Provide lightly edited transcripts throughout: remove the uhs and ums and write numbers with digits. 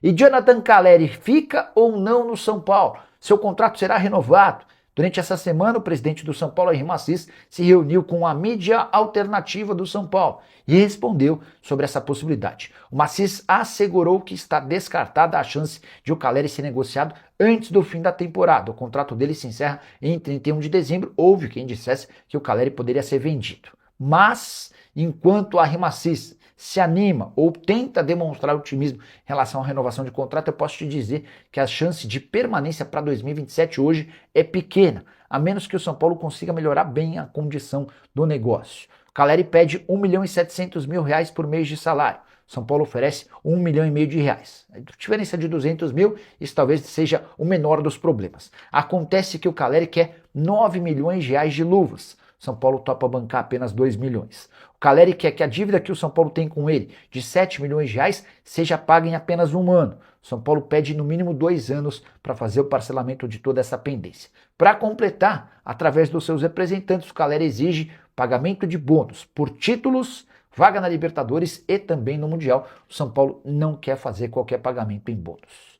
E Jonathan Calleri fica ou não no São Paulo? Seu contrato será renovado? Durante essa semana, o presidente do São Paulo, Henri Massis, se reuniu com a mídia alternativa do São Paulo e respondeu sobre essa possibilidade. O Massis assegurou que está descartada a chance de o Calleri ser negociado antes do fim da temporada. O contrato dele se encerra em 31 de dezembro. Houve quem dissesse que o Calleri poderia ser vendido. Mas, enquanto a Henri Massis se anima ou tenta demonstrar otimismo em relação à renovação de contrato, eu posso te dizer que a chance de permanência para 2027 hoje é pequena, a menos que o São Paulo consiga melhorar bem a condição do negócio. O Calleri pede R$1.700.000 por mês de salário. São Paulo oferece R$1,5 milhão. A diferença de 200 mil, isso talvez seja o menor dos problemas. Acontece que o Calleri quer R$9 milhões de luvas. São Paulo topa bancar apenas 2 milhões. O Calleri quer que a dívida que o São Paulo tem com ele, de 7 milhões de reais, seja paga em apenas 1 ano. São Paulo pede no mínimo 2 anos para fazer o parcelamento de toda essa pendência. Para completar, através dos seus representantes, o Calleri exige pagamento de bônus por títulos, vaga na Libertadores e também no Mundial. O São Paulo não quer fazer qualquer pagamento em bônus.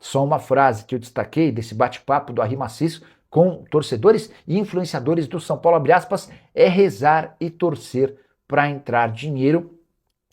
Só uma frase que eu destaquei desse bate-papo do Henri Massis com torcedores e influenciadores do São Paulo, abre aspas, é rezar e torcer para entrar dinheiro.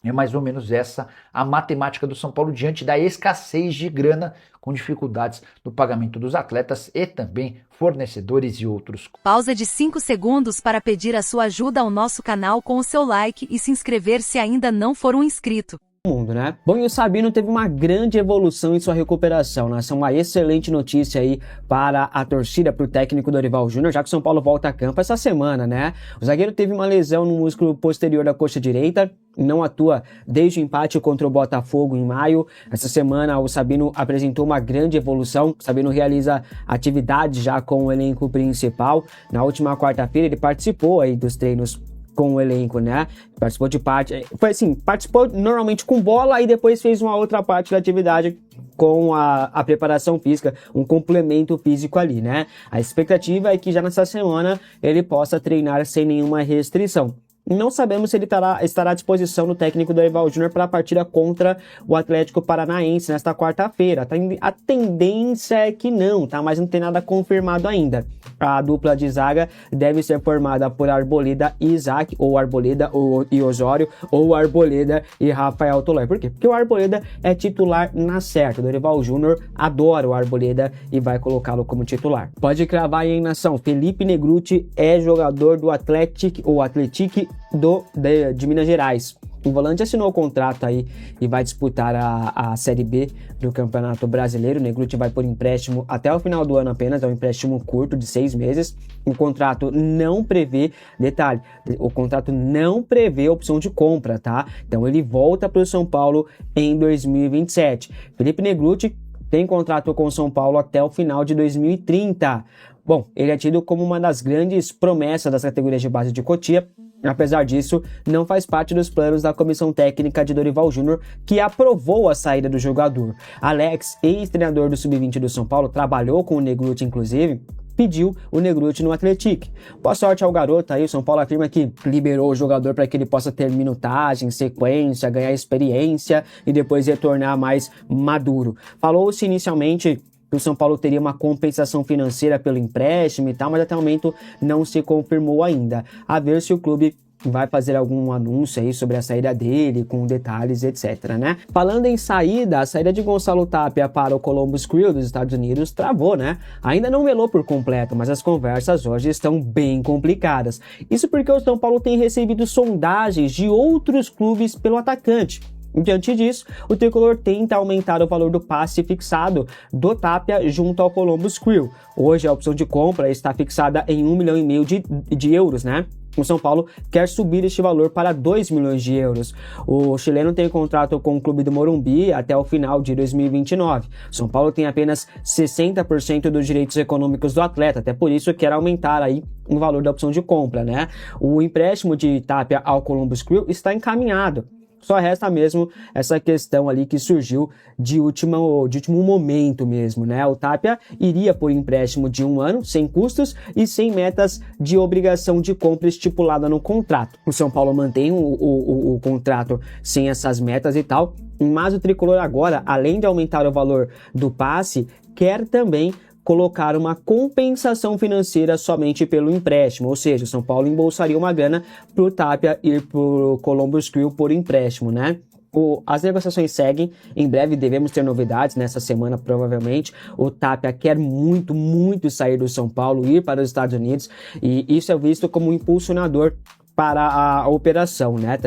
É mais ou menos essa a matemática do São Paulo diante da escassez de grana, com dificuldades no pagamento dos atletas e também fornecedores e outros. Pausa de 5 segundos para pedir a sua ajuda ao nosso canal com o seu like e se inscrever se ainda não for um inscrito. Mundo, né? Bom, e o Sabino teve uma grande evolução em sua recuperação, né? Essa é uma excelente notícia aí para a torcida, para o técnico Dorival Júnior, já que o São Paulo volta a campo essa semana, né? O zagueiro teve uma lesão no músculo posterior da coxa direita, não atua desde o empate contra o Botafogo em maio. Essa semana o Sabino apresentou uma grande evolução. O Sabino realiza atividades já com o elenco principal. Na última quarta-feira ele participou aí dos treinos com o elenco, né? Participou de parte, foi assim, participou normalmente com bola e depois fez uma outra parte da atividade com a preparação física, um complemento físico ali, né? A expectativa é que já nessa semana ele possa treinar sem nenhuma restrição. Não sabemos se ele estará à disposição do técnico Dorival Júnior para a partida contra o Atlético Paranaense nesta quarta-feira. A tendência é que não, tá? Mas não tem nada confirmado ainda. A dupla de zaga deve ser formada por Arboleda e Isaac, ou Arboleda e Osório, ou Arboleda e Rafael Tolói. Por quê? Porque o Arboleda é titular na certa. O Dorival Júnior adora o Arboleda e vai colocá-lo como titular. Pode cravar aí, nação. Felipe Negrutti é jogador do Atlético de Minas Gerais. O volante assinou o contrato aí e vai disputar a Série B do Campeonato Brasileiro. O Negrutti vai por empréstimo até o final do ano apenas, é um empréstimo curto de 6 meses. O contrato não prevê, detalhe, o contrato não prevê opção de compra, tá? Então ele volta para o São Paulo em 2027. Felipe Negrutti tem contrato com o São Paulo até o final de 2030. Bom, ele é tido como uma das grandes promessas das categorias de base de Cotia. Apesar disso, não faz parte dos planos da comissão técnica de Dorival Júnior, que aprovou a saída do jogador. Alex, ex-treinador do Sub-20 do São Paulo, trabalhou com o Negrutti, inclusive, pediu o Negrutti no Atlético. Boa sorte ao garoto aí, o São Paulo afirma que liberou o jogador para que ele possa ter minutagem, sequência, ganhar experiência e depois retornar mais maduro. Falou-se inicialmente que o São Paulo teria uma compensação financeira pelo empréstimo e tal, mas até o momento não se confirmou ainda. A ver se o clube vai fazer algum anúncio aí sobre a saída dele, com detalhes, etc, né? Falando em saída, a saída de Gonçalo Tapia para o Columbus Crew dos Estados Unidos travou, né? Ainda não melou por completo, mas as conversas hoje estão bem complicadas. Isso porque o São Paulo tem recebido sondagens de outros clubes pelo atacante. Diante disso, o tricolor tenta aumentar o valor do passe fixado do Tapia junto ao Columbus Crew. Hoje a opção de compra está fixada em 1,5 milhão de euros, né? O São Paulo quer subir este valor para 2 milhões de euros. O chileno tem contrato com o clube do Morumbi até o final de 2029. O São Paulo tem apenas 60% dos direitos econômicos do atleta, até por isso quer aumentar aí o valor da opção de compra, né? O empréstimo de Tapia ao Columbus Crew está encaminhado. Só resta mesmo essa questão ali que surgiu de último momento mesmo, né? O Tapia iria por empréstimo de 1 ano, sem custos e sem metas de obrigação de compra estipulada no contrato. O São Paulo mantém o contrato sem essas metas e tal, mas o Tricolor agora, além de aumentar o valor do passe, quer também colocar uma compensação financeira somente pelo empréstimo, ou seja, o São Paulo embolsaria uma grana para o Tapia ir para o Columbus Crew por empréstimo, né? As negociações seguem, em breve devemos ter novidades nessa semana provavelmente. O Tapia quer muito, muito sair do São Paulo, ir para os Estados Unidos, e isso é visto como um impulsionador para a operação, né?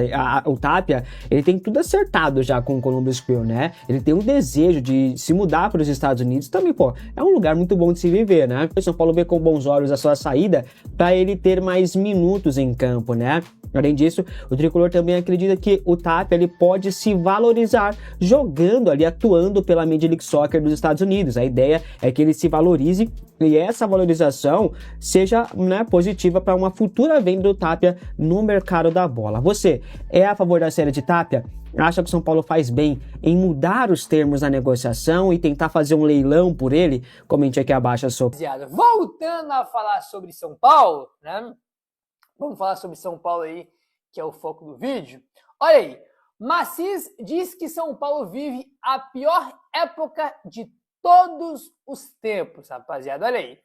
O Tapia, ele tem tudo acertado já com o Columbus Crew, né? Ele tem um desejo de se mudar para os Estados Unidos também, pô, é um lugar muito bom de se viver, né? O São Paulo vê com bons olhos a sua saída para ele ter mais minutos em campo, né? Além disso, o Tricolor também acredita que o Tapia ele pode se valorizar jogando ali, atuando pela Major League Soccer dos Estados Unidos. A ideia é que ele se valorize e essa valorização seja, né, positiva para uma futura venda do Tapia no mercado da bola. Você é a favor da série de Tapia? Acha que o São Paulo faz bem em mudar os termos da negociação e tentar fazer um leilão por ele? Comente aqui abaixo a sua. Voltando a falar sobre São Paulo, né? Vamos falar sobre São Paulo aí, que é o foco do vídeo. Olha aí, Massis diz que São Paulo vive a pior época de todos os tempos, rapaziada. Olha aí.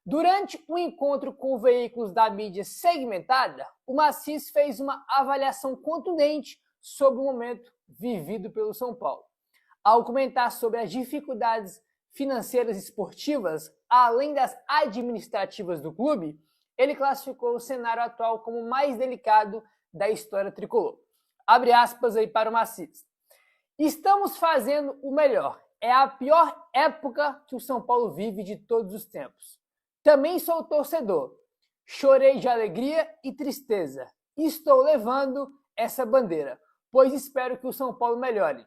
Durante um encontro com veículos da mídia segmentada, o Massis fez uma avaliação contundente sobre o momento vivido pelo São Paulo. Ao comentar sobre as dificuldades financeiras e esportivas, além das administrativas do clube, ele classificou o cenário atual como o mais delicado da história tricolor. Abre aspas aí para o Massis. Estamos fazendo o melhor. É a pior época que o São Paulo vive de todos os tempos. Também sou torcedor. Chorei de alegria e tristeza. Estou levando essa bandeira, pois espero que o São Paulo melhore.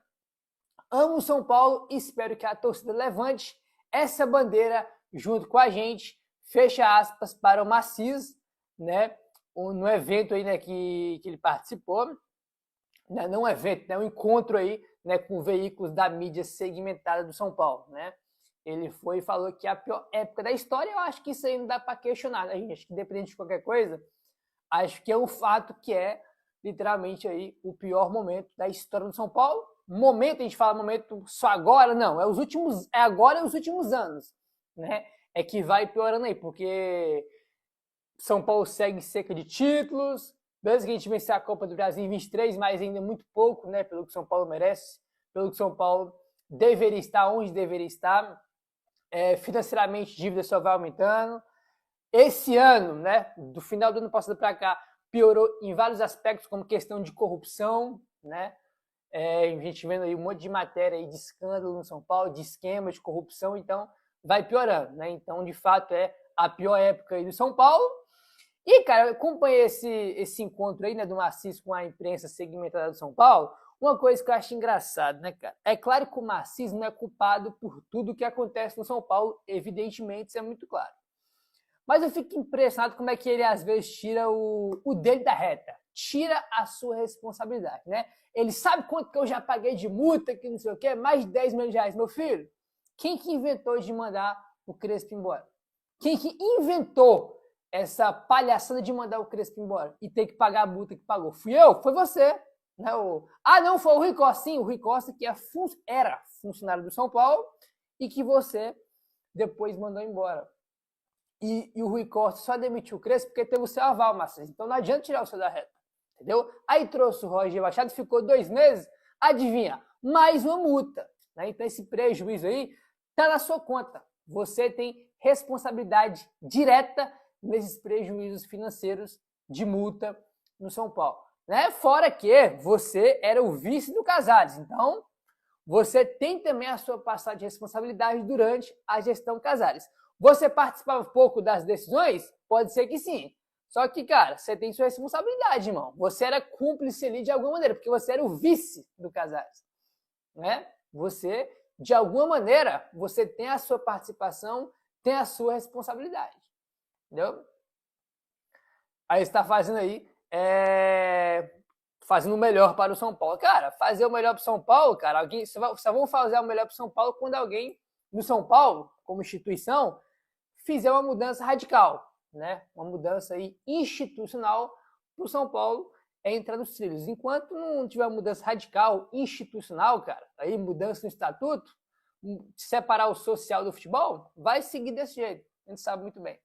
Amo o São Paulo e espero que a torcida levante essa bandeira junto com a gente. Fecha aspas para o Massis, né? No evento aí, né, que ele participou, né? Não um evento, né? Um encontro aí, né, com veículos da mídia segmentada do São Paulo, né? Ele foi e falou que é a pior época da história. Eu acho que isso aí não dá para questionar, né, gente? Acho que independente de qualquer coisa, acho que é um fato que é literalmente aí o pior momento da história do São Paulo. Momento, a gente fala momento só agora, não, é agora e os últimos anos, né? É que vai piorando aí, porque São Paulo segue em seca de títulos, mesmo que a gente vencer a Copa do Brasil em 23, mas ainda muito pouco, né, pelo que São Paulo merece, pelo que São Paulo deveria estar, onde deveria estar. Financeiramente, dívida só vai aumentando. Esse ano, né, do final do ano passado para cá, piorou em vários aspectos, como questão de corrupção, né? A gente vendo aí um monte de matéria aí de escândalo no São Paulo, de esquema de corrupção, então vai piorando, né? Então, de fato, é a pior época aí do São Paulo. E, cara, eu acompanhei esse encontro aí, né, do Massis com a imprensa segmentada do São Paulo. Uma coisa que eu acho engraçado, né, cara? É claro que o Massis não é culpado por tudo que acontece no São Paulo, evidentemente, isso é muito claro. Mas eu fico impressionado como é que ele, às vezes, tira o dele da reta. Tira a sua responsabilidade, né? Ele sabe quanto que eu já paguei de multa, que não sei o quê, mais de 10 milhões de reais, meu filho. Quem que inventou de mandar o Crespo embora? Quem que inventou essa palhaçada de mandar o Crespo embora e ter que pagar a multa que pagou? Fui eu? Foi você. Né? Não, foi o Rui Costa. Sim, o Rui Costa, que era funcionário do São Paulo e que você depois mandou embora. E o Rui Costa só demitiu o Crespo porque teve o seu aval, Marcelo. Então não adianta tirar o seu da reta. Entendeu? Aí trouxe o Roger Machado, ficou 2 meses, adivinha, mais uma multa. Né? Então esse prejuízo aí está na sua conta. Você tem responsabilidade direta nesses prejuízos financeiros de multa no São Paulo. Né? Fora que você era o vice do Casares. Então, você tem também a sua passagem de responsabilidade durante a gestão Casares. Você participava um pouco das decisões? Pode ser que sim. Só que, cara, você tem sua responsabilidade, irmão. Você era cúmplice ali de alguma maneira, porque você era o vice do Casares. Né? Você, de alguma maneira, você tem a sua participação, tem a sua responsabilidade. Entendeu? Aí você está fazendo aí, fazendo o melhor para o São Paulo. Cara, fazer o melhor para o São Paulo, cara, alguém só vão fazer o melhor para o São Paulo quando alguém no São Paulo, como instituição, fizer uma mudança radical, né? Uma mudança aí institucional para o São Paulo entrar nos trilhos. Enquanto não tiver uma mudança radical, institucional, cara, aí mudança no estatuto, separar o social do futebol, vai seguir desse jeito. A gente sabe muito bem.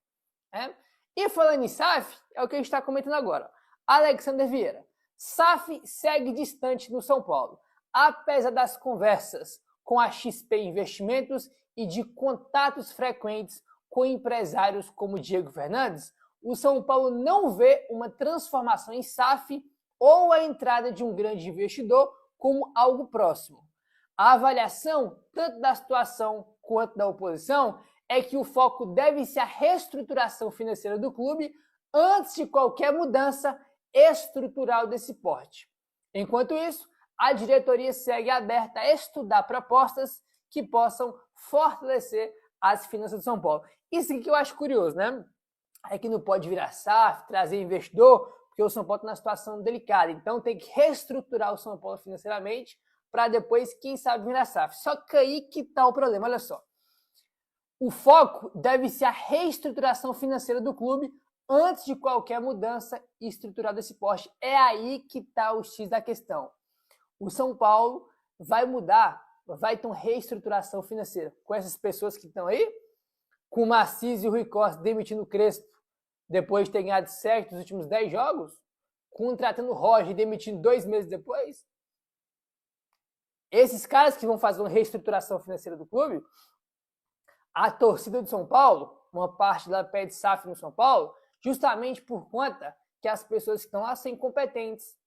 Né? E falando em SAF, é o que a gente está comentando agora. Alexander Vieira. SAF segue distante no São Paulo. Apesar das conversas com a XP Investimentos e de contatos frequentes com empresários como Diego Fernandes, o São Paulo não vê uma transformação em SAF ou a entrada de um grande investidor como algo próximo. A avaliação, tanto da situação quanto da oposição, é que o foco deve ser a reestruturação financeira do clube antes de qualquer mudança estrutural desse porte. Enquanto isso, a diretoria segue aberta a estudar propostas que possam fortalecer as finanças do São Paulo. Isso aqui que eu acho curioso, né? É que não pode virar SAF, trazer investidor, porque o São Paulo está numa situação delicada. Então tem que reestruturar o São Paulo financeiramente para depois, quem sabe, virar SAF. Só que aí que está o problema, olha só. O foco deve ser a reestruturação financeira do clube antes de qualquer mudança estrutural desse porte. É aí que está o X da questão. O São Paulo vai mudar, vai ter uma reestruturação financeira com essas pessoas que estão aí, com o Massis e o Rui Costa demitindo o Crespo depois de ter ganhado 7 dos últimos 10 jogos, contratando o Roger e demitindo 2 meses depois. Esses caras que vão fazer uma reestruturação financeira do clube, a torcida do São Paulo, uma parte da pede SAF no São Paulo, justamente por conta que as pessoas que estão lá são incompetentes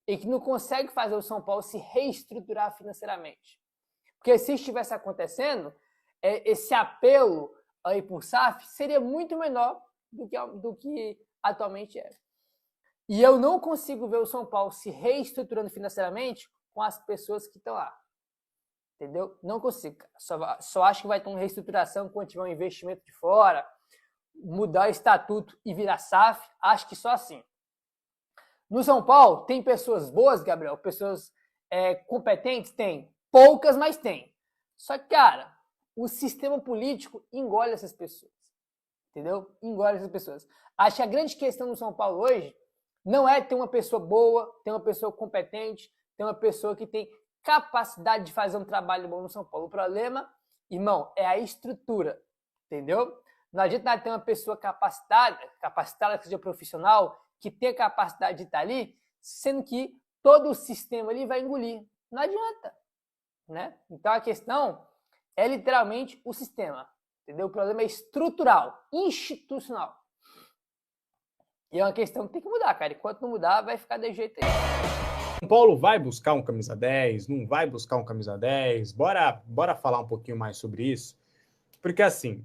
e que não conseguem fazer o São Paulo se reestruturar financeiramente. Porque se estivesse acontecendo, esse apelo aí por SAF seria muito menor do que atualmente é. E eu não consigo ver o São Paulo se reestruturando financeiramente com as pessoas que estão lá. Entendeu? Não consigo. Só acho que vai ter uma reestruturação quando tiver um investimento de fora, mudar o estatuto e virar SAF. Acho que só assim. No São Paulo, tem pessoas boas, Gabriel? Pessoas competentes? Tem. Poucas, mas tem. Só que, cara, o sistema político engole essas pessoas. Entendeu? Engole essas pessoas. Acho que a grande questão no São Paulo hoje não é ter uma pessoa boa, ter uma pessoa competente, ter uma pessoa que tem capacidade de fazer um trabalho bom no São Paulo. O problema, irmão, é a estrutura. Entendeu? Não adianta ter uma pessoa capacitada que seja profissional, que tenha capacidade de estar ali, sendo que todo o sistema ali vai engolir. Não adianta. Né? Então a questão é literalmente o sistema. Entendeu? O problema é estrutural, institucional. E é uma questão que tem que mudar, cara. Enquanto não mudar, vai ficar de jeito aí. São Paulo vai buscar um camisa 10, não vai buscar um camisa 10? Bora falar um pouquinho mais sobre isso. Porque assim,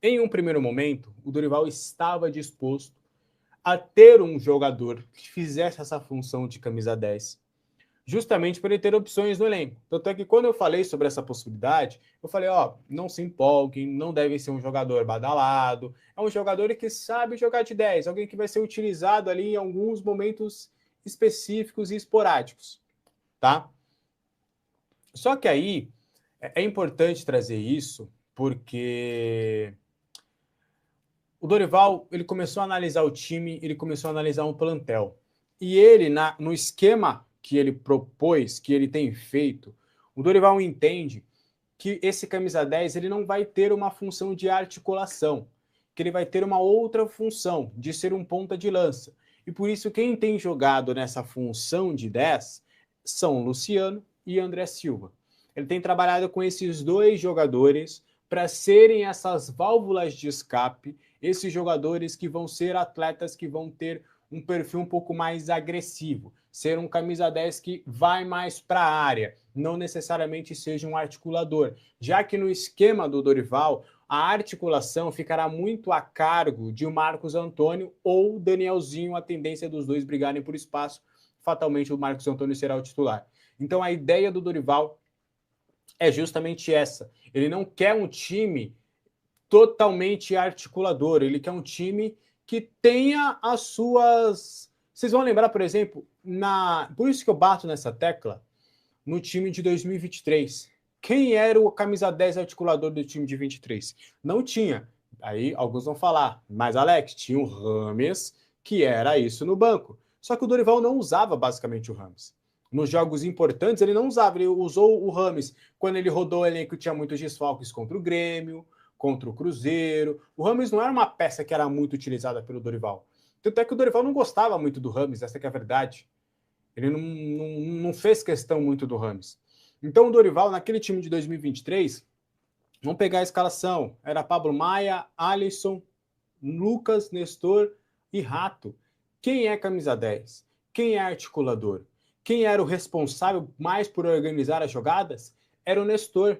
em um primeiro momento, o Dorival estava disposto a ter um jogador que fizesse essa função de camisa 10, justamente por ele ter opções no elenco. Tanto é que quando eu falei sobre essa possibilidade, eu falei, não se empolguem, não deve ser um jogador badalado, é um jogador que sabe jogar de 10, alguém que vai ser utilizado ali em alguns momentos específicos e esporádicos, tá? Só que aí é importante trazer isso porque o Dorival, ele começou a analisar o time, ele começou a analisar um plantel. E ele, no esquema que ele propôs, que ele tem feito, o Dorival entende que esse camisa 10 ele não vai ter uma função de articulação, que ele vai ter uma outra função, de ser um ponta de lança. E por isso quem tem jogado nessa função de 10 são Luciano e André Silva. Ele tem trabalhado com esses dois jogadores para serem essas válvulas de escape, esses jogadores que vão ser atletas que vão ter um perfil um pouco mais agressivo, ser um camisa 10 que vai mais para a área, não necessariamente seja um articulador, já que no esquema do Dorival, a articulação ficará muito a cargo de Marcos Antônio ou Danielzinho, a tendência dos dois brigarem por espaço, fatalmente o Marcos Antônio será o titular. Então a ideia do Dorival é justamente essa, ele não quer um time totalmente articulador, ele quer um time que tenha as suas Vocês vão lembrar, por exemplo, por isso que eu bato nessa tecla, no time de 2023. Quem era o camisa 10 articulador do time de 23? Não tinha. Aí alguns vão falar, mas Alex, tinha o Rames, que era isso no banco. Só que o Dorival não usava basicamente o Rames. Nos jogos importantes ele não usava, ele usou o Rames quando ele rodou o elenco, tinha muitos desfalques contra o Grêmio, contra o Cruzeiro. O Rames não era uma peça que era muito utilizada pelo Dorival. Tanto é que o Dorival não gostava muito do Rames, essa que é a verdade. Ele não fez questão muito do Rames. Então o Dorival, naquele time de 2023, vamos pegar a escalação. Era Pablo Maia, Alisson, Lucas, Nestor e Rato. Quem é camisa 10? Quem é articulador? Quem era o responsável mais por organizar as jogadas? Era o Nestor.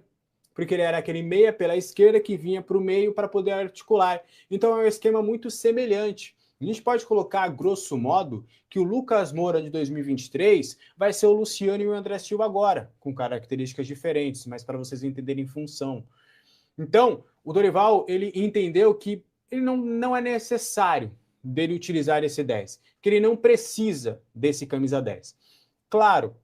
Porque ele era aquele meia pela esquerda que vinha para o meio para poder articular. Então é um esquema muito semelhante. A gente pode colocar, grosso modo, que o Lucas Moura de 2023 vai ser o Luciano e o André Silva agora, com características diferentes, mas para vocês entenderem função. Então, o Dorival, ele entendeu que ele não é necessário dele utilizar esse 10, que ele não precisa desse camisa 10. Claro,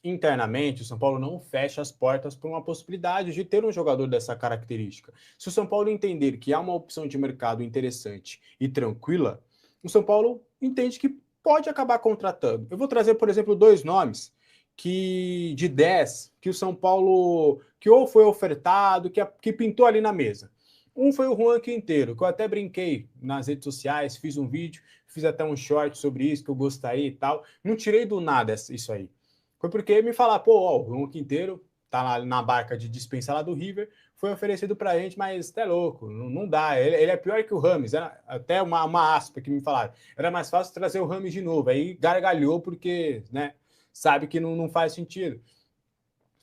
internamente, o São Paulo não fecha as portas para uma possibilidade de ter um jogador dessa característica. Se o São Paulo entender que há uma opção de mercado interessante e tranquila, o São Paulo entende que pode acabar contratando. Eu vou trazer, por exemplo, 2 nomes de 10 que o São Paulo, que ou foi ofertado, que pintou ali na mesa. Um foi o Juan Quinteiro, que eu até brinquei nas redes sociais, fiz um vídeo, fiz até um short sobre isso, que eu gostaria e tal. Não tirei do nada isso aí. Foi porque me falaram, pô, ó, o Juan Quinteiro tá lá na barca de dispensa lá do River, foi oferecido pra gente, mas é louco, não dá. Ele é pior que o Rames. Era até uma aspa que me falaram. Era mais fácil trazer o Rames de novo. Aí gargalhou porque, né, sabe que não faz sentido.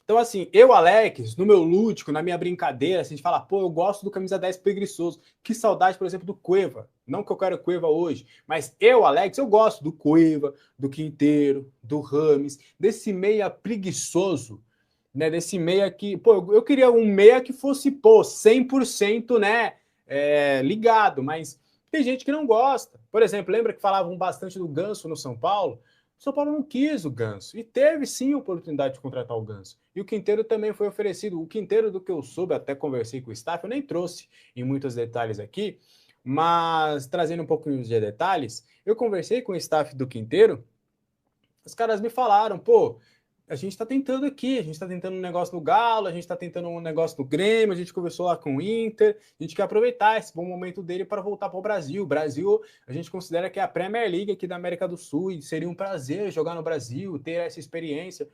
Então, assim, eu, Alex, no meu lúdico, na minha brincadeira, assim, a gente fala, pô, eu gosto do camisa 10 preguiçoso. Que saudade, por exemplo, do Cueva. Não que eu quero Cueva hoje, mas eu, Alex, eu gosto do Cueva, do Quinteiro, do Rames, desse meia preguiçoso, né? Desse meia que, pô, eu queria um meia que fosse, pô, 100%, né, ligado, mas tem gente que não gosta. Por exemplo, lembra que falavam bastante do Ganso no São Paulo? O São Paulo não quis o Ganso, e teve sim a oportunidade de contratar o Ganso. E o Quinteiro também foi oferecido. O Quinteiro, do que eu soube, até conversei com o staff, eu nem trouxe em muitos detalhes aqui, mas trazendo um pouquinho de detalhes, eu conversei com o staff do Quinteiro, os caras me falaram, pô, a gente tá tentando aqui, a gente tá tentando um negócio no Galo, a gente tá tentando um negócio no Grêmio, a gente conversou lá com o Inter, a gente quer aproveitar esse bom momento dele para voltar para o Brasil. O Brasil, a gente considera que é a Premier League aqui da América do Sul, e seria um prazer jogar no Brasil, ter essa experiência.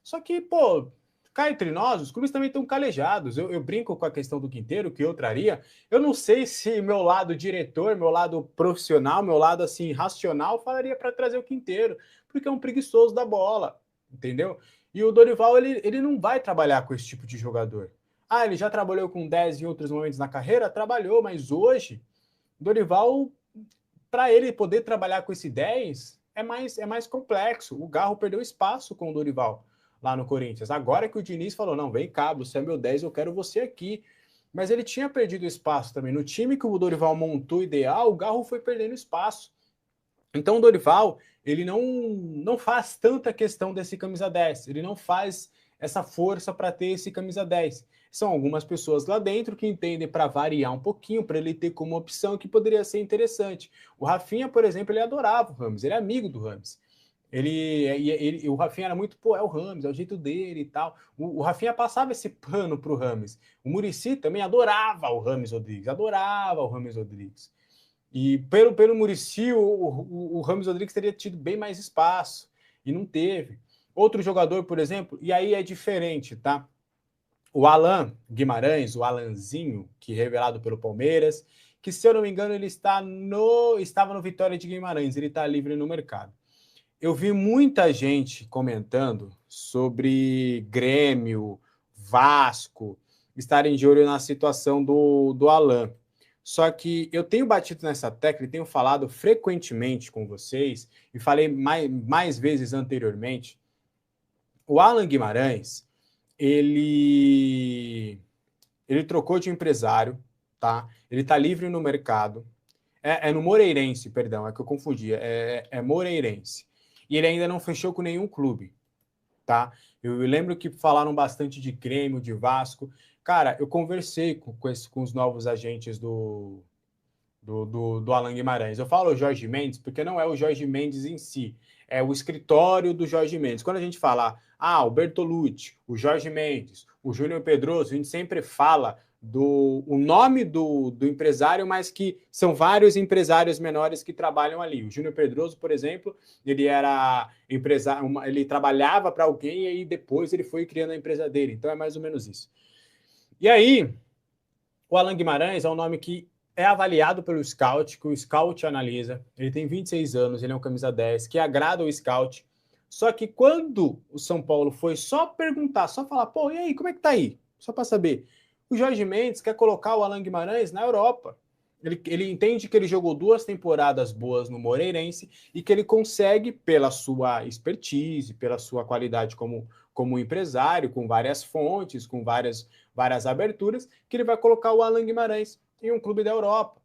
Só que, pô, cá entre nós, os clubes também estão calejados. Eu brinco com a questão do Quinteiro, que eu traria. Eu não sei se meu lado diretor, meu lado profissional, meu lado, assim, racional, falaria para trazer o Quinteiro, porque é um preguiçoso da bola. Entendeu? E o Dorival, ele não vai trabalhar com esse tipo de jogador. Ah, ele já trabalhou com 10 em outros momentos na carreira? Trabalhou, mas hoje, Dorival, para ele poder trabalhar com esse 10, é mais complexo. O Garro perdeu espaço com o Dorival lá no Corinthians. Agora que o Diniz falou, não, vem cá, você é meu 10, eu quero você aqui. Mas ele tinha perdido espaço também. No time que o Dorival montou ideal, o Garro foi perdendo espaço. Então o Dorival, ele não faz tanta questão desse camisa 10, ele não faz essa força para ter esse camisa 10. São algumas pessoas lá dentro que entendem para variar um pouquinho, para ele ter como opção que poderia ser interessante. O Rafinha, por exemplo, ele adorava o Rames, ele é amigo do Rames. O Rafinha era muito, pô, é o Rames, é o jeito dele e tal. O Rafinha passava esse pano pro Rames. O Muricy também adorava o Rames Rodrigues, adorava o Rames Rodrigues. E pelo Muricy, o Rames Rodrigues teria tido bem mais espaço, e não teve. Outro jogador, por exemplo, e aí é diferente, tá? O Alan Guimarães, o Alanzinho, que é revelado pelo Palmeiras, que, se eu não me engano, ele estava no Vitória de Guimarães, ele está livre no mercado. Eu vi muita gente comentando sobre Grêmio, Vasco, estarem de olho na situação do Alan. Só que eu tenho batido nessa tecla e tenho falado frequentemente com vocês, e falei mais vezes anteriormente, o Alan Guimarães, ele trocou de empresário, tá? Ele está livre no mercado. É no Moreirense, perdão, é que eu confundi. É Moreirense. E ele ainda não fechou com nenhum clube, tá? Eu lembro que falaram bastante de Grêmio, de Vasco. Cara, eu conversei com os novos agentes do Alan Guimarães. Eu falo o Jorge Mendes porque não é o Jorge Mendes em si, é o escritório do Jorge Mendes. Quando a gente fala, o Bertolucci, o Jorge Mendes, o Júnior Pedroso, a gente sempre fala o nome do empresário, mas que são vários empresários menores que trabalham ali. O Júnior Pedroso, por exemplo, ele era empresário, ele trabalhava para alguém e aí depois ele foi criando a empresa dele. Então é mais ou menos isso. E aí, o Alan Guimarães é um nome que é avaliado pelo scout, que o scout analisa. Ele tem 26 anos, ele é um camisa 10, que agrada o scout. Só que quando o São Paulo foi só perguntar, só falar, pô, e aí, como é que tá aí? Só para saber. O Jorge Mendes quer colocar o Alan Guimarães na Europa. Ele entende que ele jogou 2 temporadas boas no Moreirense e que ele consegue, pela sua expertise, pela sua qualidade como empresário, com várias fontes, com várias aberturas, que ele vai colocar o Alan Guimarães em um clube da Europa.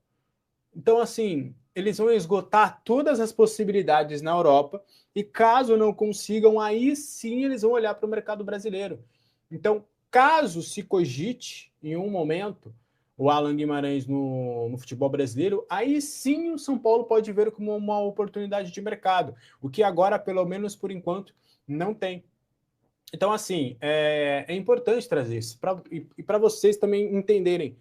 Então, assim, eles vão esgotar todas as possibilidades na Europa e caso não consigam, aí sim eles vão olhar para o mercado brasileiro. Então, caso se cogite em um momento o Alan Guimarães no futebol brasileiro, aí sim o São Paulo pode ver como uma oportunidade de mercado, o que agora, pelo menos por enquanto, não tem. Então, assim, é importante trazer isso para vocês também entenderem.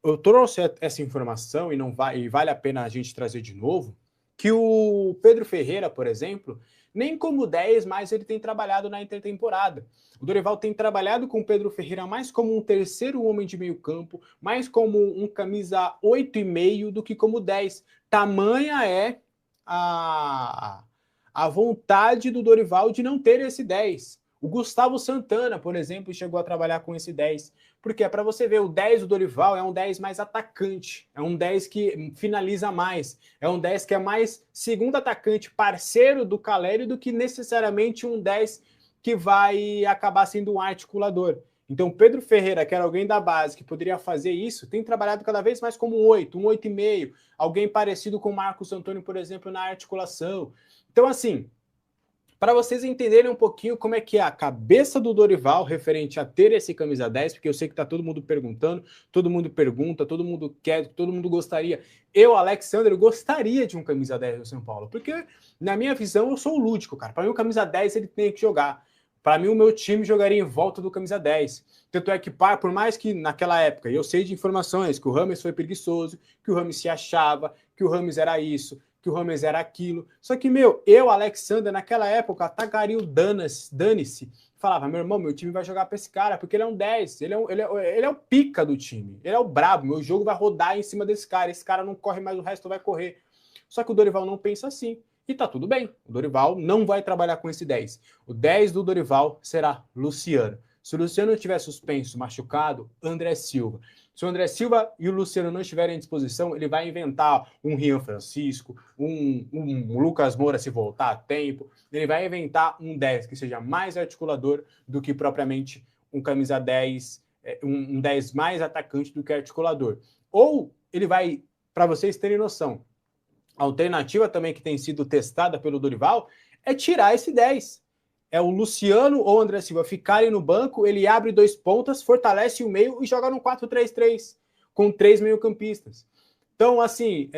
Eu trouxe essa informação e vale a pena a gente trazer de novo, que o Pedro Ferreira, por exemplo, nem como 10, mas ele tem trabalhado na intertemporada. O Dorival tem trabalhado com o Pedro Ferreira mais como um terceiro homem de meio campo, mais como um camisa 8,5 do que como 10. Tamanha é a vontade do Dorival de não ter esse 10. O Gustavo Santana, por exemplo, chegou a trabalhar com esse 10. Porque é para você ver, o 10 do Dorival é um 10 mais atacante, é um 10 que finaliza mais, é um 10 que é mais segundo atacante, parceiro do Caleri, do que necessariamente um 10 que vai acabar sendo um articulador. Então, Pedro Ferreira, que era alguém da base que poderia fazer isso, tem trabalhado cada vez mais como um 8, um 8,5, alguém parecido com o Marcos Antônio, por exemplo, na articulação. Então, assim, para vocês entenderem um pouquinho como é que é a cabeça do Dorival referente a ter esse camisa 10, porque eu sei que está todo mundo perguntando, todo mundo pergunta, todo mundo quer, todo mundo gostaria. Eu, Alexandre, gostaria de um camisa 10 do São Paulo, porque na minha visão eu sou o lúdico, cara. Para mim o camisa 10 ele tem que jogar. Para mim o meu time jogaria em volta do camisa 10. Tanto é que, por mais que naquela época, eu sei de informações que o Rames foi preguiçoso, que o Rames se achava, que o Rames era isso, que o Rames era aquilo. Só que, eu, Alexander, naquela época, atacaria o dane-se. Falava, meu irmão, meu time vai jogar pra esse cara, porque ele é um 10, ele é o pica do time, ele é o brabo, meu jogo vai rodar em cima desse cara, esse cara não corre, mas o resto vai correr. Só que o Dorival não pensa assim. E tá tudo bem, o Dorival não vai trabalhar com esse 10. O 10 do Dorival será Luciano. Se o Luciano estiver suspenso, machucado, André Silva. Se o André Silva e o Luciano não estiverem à disposição, ele vai inventar um Rian Francisco, um Lucas Moura se voltar a tempo. Ele vai inventar um 10 que seja mais articulador do que propriamente um camisa 10, um 10 mais atacante do que articulador. Ou ele vai, para vocês terem noção, a alternativa também que tem sido testada pelo Dorival é tirar esse 10. É o Luciano ou o André Silva ficarem no banco, ele abre 2 pontas, fortalece o meio e joga no 4-3-3, com 3 meio-campistas. Então, assim,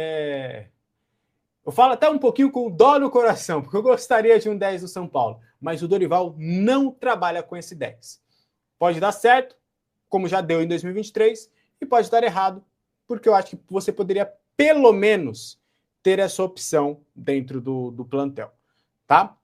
eu falo até um pouquinho com dó no coração, porque eu gostaria de um 10 do São Paulo, mas o Dorival não trabalha com esse 10. Pode dar certo, como já deu em 2023, e pode dar errado, porque eu acho que você poderia, pelo menos, ter essa opção dentro do plantel, tá?